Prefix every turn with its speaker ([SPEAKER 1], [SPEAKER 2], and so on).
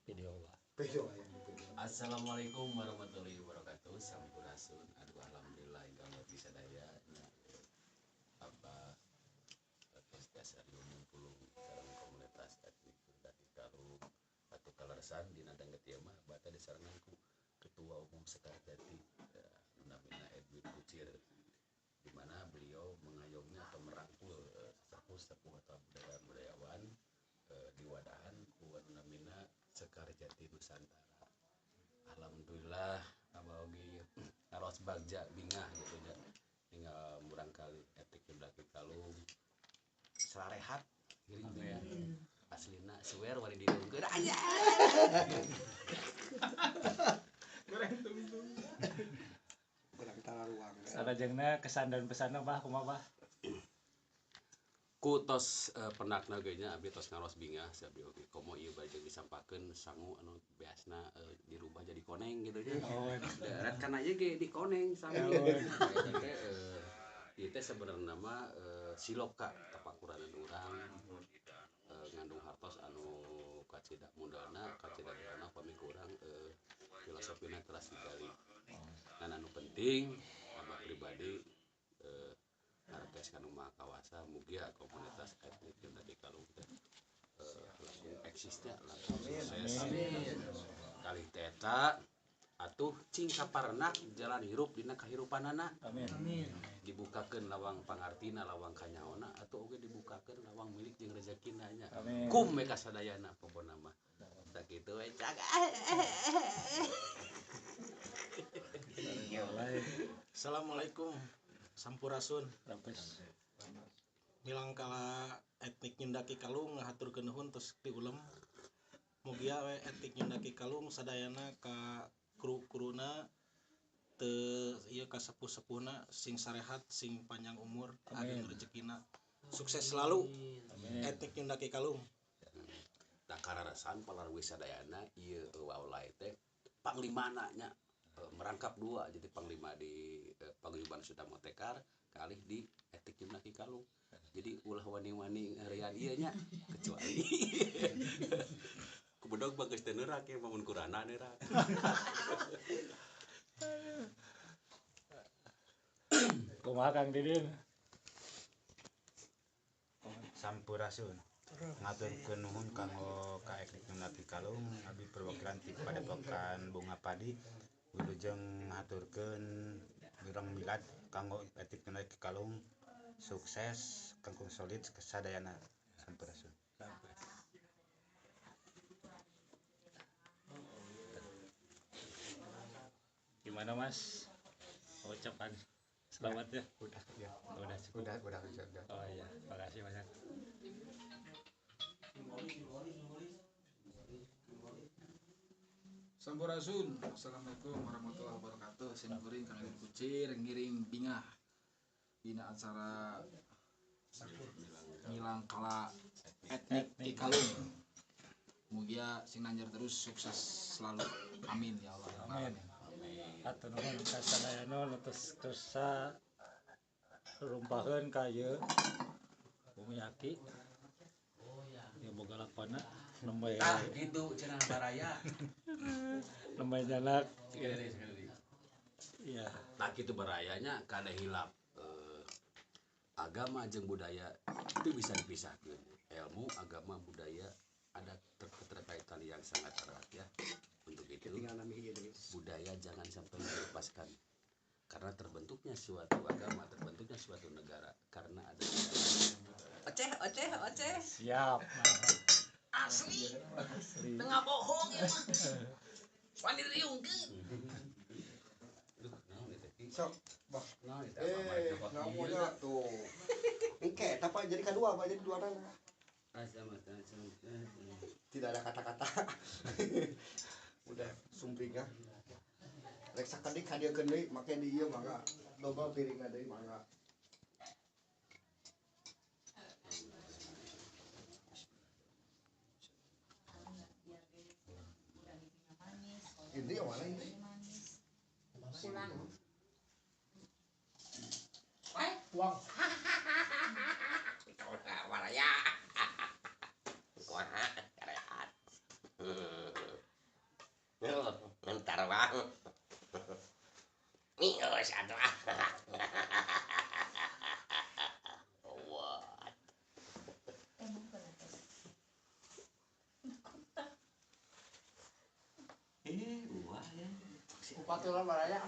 [SPEAKER 1] video lah.
[SPEAKER 2] Assalamualaikum warahmatullahi wabarakatuh. Sampurasun. Aduh alhamdulillah gambar bisa daya. Apa terus dasar ilmu pulung sareng komunitas etnik dari Kalung atau Kalarsan di Nadang Getia mah bata disaranganku Ketua Umum Sekar Jati namanya Edwin Kucir, di mana beliau mengayomi atau merangkul sesepuh atau budayawan di wadahan kuat namina Sekar Jati Nusantara. Alhamdulillah abogi aros bagja bingah gitu ya. Tinggal murang kali etik daki Kalung sararehat giring ya. Aslina swear wali dideungkeun aja.
[SPEAKER 3] Goreng tung-tung.
[SPEAKER 4] Kurang talaruang.
[SPEAKER 1] Sarajengna kesan dan pesanna bah kumaha bah?
[SPEAKER 2] Ku tos penakna ge nya abdi tos ngaros bingah sabi oge komo ieu bajeng disampakeun sangu anu beasna dirubah jadi koneng gitu nya. Darat kana ieu ge dikoneng sangu. Ieu teh sebenarnya mah siloka tapakuranan urang ngandung hartos anu kacida mundalna kacida dana pamika urang filosofina teras digali. Dan anu penting abah pribadi Arkes kanu maha kawasa mugia komunitas etnik dari Kalung teh langsung eksisnya langsung sukses kali teta atuh cing kaparna jalan hirup dina kahirupanana
[SPEAKER 1] Amin.
[SPEAKER 2] dibukakeun lawang pangartina lawang kanyaona atuh oge dibukakeun lawang milik jeung rezekina nya kum meka sadayana pokona mah sakitu we cak.
[SPEAKER 3] Assalamualaikum sampurasun.
[SPEAKER 1] Lapis.
[SPEAKER 3] Milang kala etnik nyendaki Kalung ngahaturkeun nuhun tos diulem. Mugia we etnik nyendaki Kalung sadayana ka kru-kruna teu ieu ka sepuh-sepuhna sing sarehat sing panjang umur ageng rezekina. Sukses selalu etnik nyendaki Kalung.
[SPEAKER 2] Nah kararasan palarwi sadayana ieu waulay teh panglimana nya merangkap dua jadi panglima di paguyuban Sudamo Tekar kalih di etik nyendaki Kalung. Jadi ulah wani-wani ngarian ieu nya kecuali kubedog bageus teu neurak ya mun kurana neurak.
[SPEAKER 1] Kumaha Kang Didin?
[SPEAKER 5] Sampurasun. Ngaturkeun nuhun kanggo ka etnik nyendaki Kalung abdi perwakilan ti Padepokan Bunga Padi wilujeng ngaturkeun urang milad kanggo etnik nyendaki Kalung sukses kanggo solid kesadayana. Sampurasun.
[SPEAKER 1] Gimana Mas? Ucapan selamat ya.
[SPEAKER 5] Udah ya.
[SPEAKER 1] Udah cukup.
[SPEAKER 5] Udah.
[SPEAKER 1] Oh iya, makasih banyak.
[SPEAKER 6] Sampurasun. Assalamualaikum warahmatullahi wabarakatuh. Simkuring Kang Edwin Kucir ngiring bingah dina acara ngilang kala etnik di Kalung. Mugia sing nanjar terus sukses selalu. Amin ya Allah.
[SPEAKER 1] Amin. Atur nuhun ka sadayana terus rumpaheun ka ieu Bumi Aki. Ya boga lakona nembe
[SPEAKER 2] Gitu cenah baraya.
[SPEAKER 1] nembe janak ya.
[SPEAKER 2] Nah kitu barayanya kada hilap agama jeung budaya itu bisa dipisahkan. Ilmu, agama, budaya ada keterkaitan yang sangat erat ya. Untuk itu budaya jangan sampai dilepaskan karena terbentuknya suatu agama, terbentuknya suatu negara karena ada oceh
[SPEAKER 1] Siap.
[SPEAKER 7] asli tengah bohong ya mah wani riungkeun
[SPEAKER 4] Sok, bah.
[SPEAKER 2] nah itu
[SPEAKER 4] Namanya tuh. Engke, tapi jadi kedua, apa jadi dua nana. Tidak ada kata-kata. Udah sumpingnya. Rek sakedik hadiahkeun deui make di ieu mangga. Loba piringna deui mangga. Ini yang mana ini?
[SPEAKER 7] pulang
[SPEAKER 4] Uang.
[SPEAKER 7] waraya kumaha karehat
[SPEAKER 8] bang. Mios atuh. Wah.
[SPEAKER 2] Wah ya.
[SPEAKER 4] Upati lah maraya.